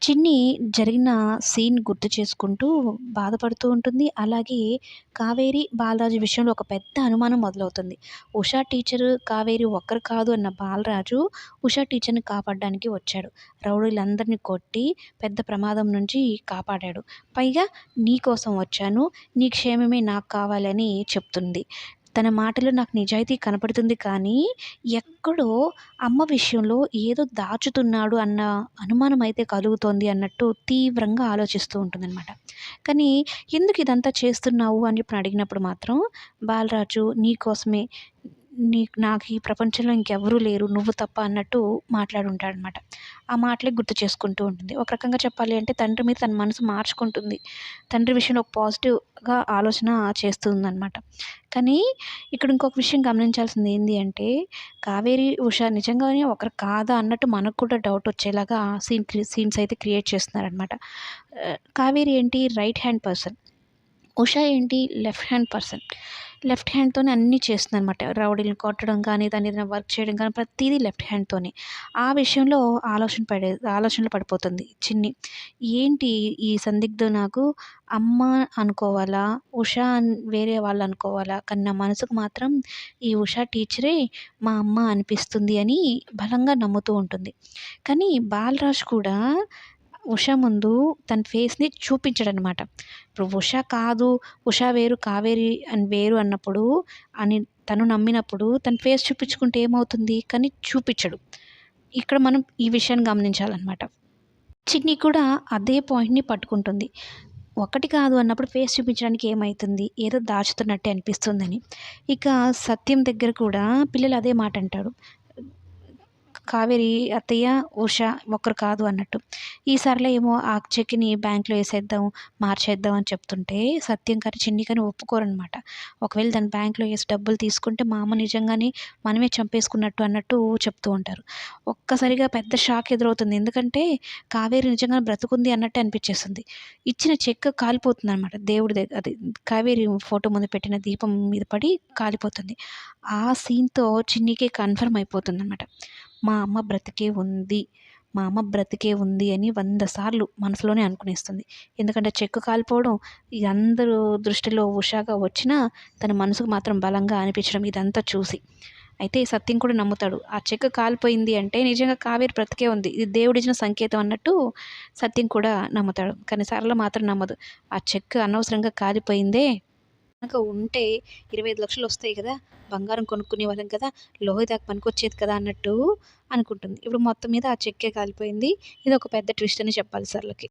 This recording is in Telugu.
చిన్ని జరిగిన సీన్ గుర్తు చేసుకుంటూ బాధపడుతూ ఉంటుంది. అలాగే కావేరి, బాలరాజు విషయంలో ఒక పెద్ద అనుమానం మొదలవుతుంది. ఉషా టీచరు, కావేరి ఒక్కరు కాదు అన్న బాలరాజు ఉషా టీచర్‌ని కాపాడడానికి వచ్చాడు. రౌడీలందరిని కొట్టి పెద్ద ప్రమాదం నుంచి కాపాడాడు. పైగా "నీ కోసం వచ్చాను. నీ క్షేమమే నాకు కావాలని" చెప్తుంది. తన మాటలో నాకు నిజాయితీ కనపడుతుంది కానీ, ఎక్కడో అమ్మ విషయంలో ఏదో దాచుతున్నాడు అన్న అనుమానమైతే కలుగుతోంది అన్నట్టు తీవ్రంగా ఆలోచిస్తూ ఉంటుందనమాట. కానీ ఎందుకు ఇదంతా చేస్తున్నావు అని చెప్పి అడిగినప్పుడు మాత్రం బాలరాజు నీకోసమే నాకు ఈ ప్రపంచంలో ఇంకెవ్వరూ లేరు నువ్వు తప్ప అన్నట్టు మాట్లాడుంటాడనమాట. ఆ మాటలే గుర్తు చేసుకుంటూ ఉంటుంది. ఒక రకంగా చెప్పాలి అంటే తండ్రి మీద తన మనసు మార్చుకుంటుంది. తండ్రి విషయంలో ఒక పాజిటివ్‌గా ఆలోచన చేస్తుందనమాట. కానీ ఇక్కడ ఇంకొక విషయం గమనించాల్సింది ఏంది అంటే కావేరి, ఉష నిజంగానే ఒకరు కాదా అన్నట్టు మనకు కూడా డౌట్ వచ్చేలాగా సీన్స్ అయితే క్రియేట్ చేస్తున్నారనమాట. కావేరి ఏంటి రైట్ హ్యాండ్ పర్సన్. ఉష ఏంటి లెఫ్ట్ హ్యాండ్ పర్సన్. లెఫ్ట్ హ్యాండ్‌తోనే అన్నీ చేస్తుందనమాట. రౌడీలని కొట్టడం కానీ, దాన్ని ఏదైనా వర్క్ చేయడం కానీ ప్రతీదీ లెఫ్ట్ హ్యాండ్‌తోనే. ఆ విషయంలో ఆలోచనలో పడిపోతుంది చిన్ని. ఏంటి ఈ సందిగ్ధం నాకు అమ్మ అనుకోవాలా? ఉష వేరే వాళ్ళు అనుకోవాలా? కానీ నా మనసుకు మాత్రం ఈ ఉష టీచరే మా అమ్మ అనిపిస్తుంది అని బలంగా నమ్ముతూ ఉంటుంది. కానీ బాలరాజ్ కూడా ఉష ముందు తన ఫేస్‌ని చూపించడనమాట. ఇప్పుడు ఉష కాదు, ఉష వేరు, కావేరి అని వేరు అన్నప్పుడు అని తను నమ్మినప్పుడు తన ఫేస్ చూపించుకుంటే ఏమవుతుంది? కానీ చూపించడు. ఇక్కడ మనం ఈ విషయాన్ని గమనించాలనమాట. చిన్ని కూడా అదే పాయింట్‌ని పట్టుకుంటుంది. ఒకటి కాదు అన్నప్పుడు ఫేస్ చూపించడానికి ఏమైతుంది? ఏదో దాచుతున్నట్టే అనిపిస్తుందని. ఇక సత్యం దగ్గర కూడా పిల్లలు అదే మాట అంటాడు. కావేరి అత్తయ్య, ఉష ఒకరు కాదు అన్నట్టు. ఈసారిలో ఏమో ఆ చెక్‌ని బ్యాంక్‌లో ఏసేద్దాం, మార్చేద్దాం అని చెప్తుంటే సత్యం కానీ, చిన్ని కానీ ఒప్పుకోరనమాట. ఒకవేళ దాన్ని బ్యాంక్‌లో ఏసి డబ్బులు తీసుకుంటే మా అమ్మ నిజంగానే మనమే చంపేసుకున్నట్టు అన్నట్టు చెప్తూ ఉంటారు. ఒక్కసారిగా పెద్ద షాక్ ఎదురవుతుంది. ఎందుకంటే కావేరి నిజంగానే బ్రతికుంది అన్నట్టే అనిపిచ్చేస్తుంది. ఇచ్చిన చెక్ కాలిపోతుందనమాట. దేవుడి అది కావేరి ఫోటో ముందు పెట్టిన దీపం మీద పడి కాలిపోతుంది. ఆ సీన్‌తో చిన్నికి కన్ఫర్మ్ అయిపోతుందనమాట. మా అమ్మ బ్రతికే ఉంది. మా అమ్మ బ్రతికే ఉంది అని 100 సార్లు మనసులోనే అనుకునేస్తుంది. ఎందుకంటే చెక్కు కాలిపోవడం, ఇగ అందరూ దృష్టిలో ఉషాగా వచ్చినా తన మనసుకు మాత్రం బలంగా అనిపించడం ఇదంతా చూసి. అయితే సత్యం కూడా నమ్ముతాడు. ఆ చెక్కు కాలిపోయింది అంటే నిజంగా కావేరి బ్రతికే ఉంది. ఇది దేవుడిచ్చిన సంకేతం అన్నట్టు సత్యం కూడా నమ్ముతాడు. కానీ సరళ మాత్రం నమ్మదు. ఆ చెక్కు అనవసరంగా కాలిపోయిందే గనక ఉంటే 25,00,000 వస్తాయి కదా! బంగారం కొనుక్కునేవాళ్ళం కదా! లోహేదాకు పనికొచ్చేది కదా! అన్నట్టు అనుకుంటుంది. ఇప్పుడు మొత్తం మీద ఆ చెక్కే కాలిపోయింది. ఇదొక పెద్ద ట్విస్ట్ అని చెప్పాలి సరళకి.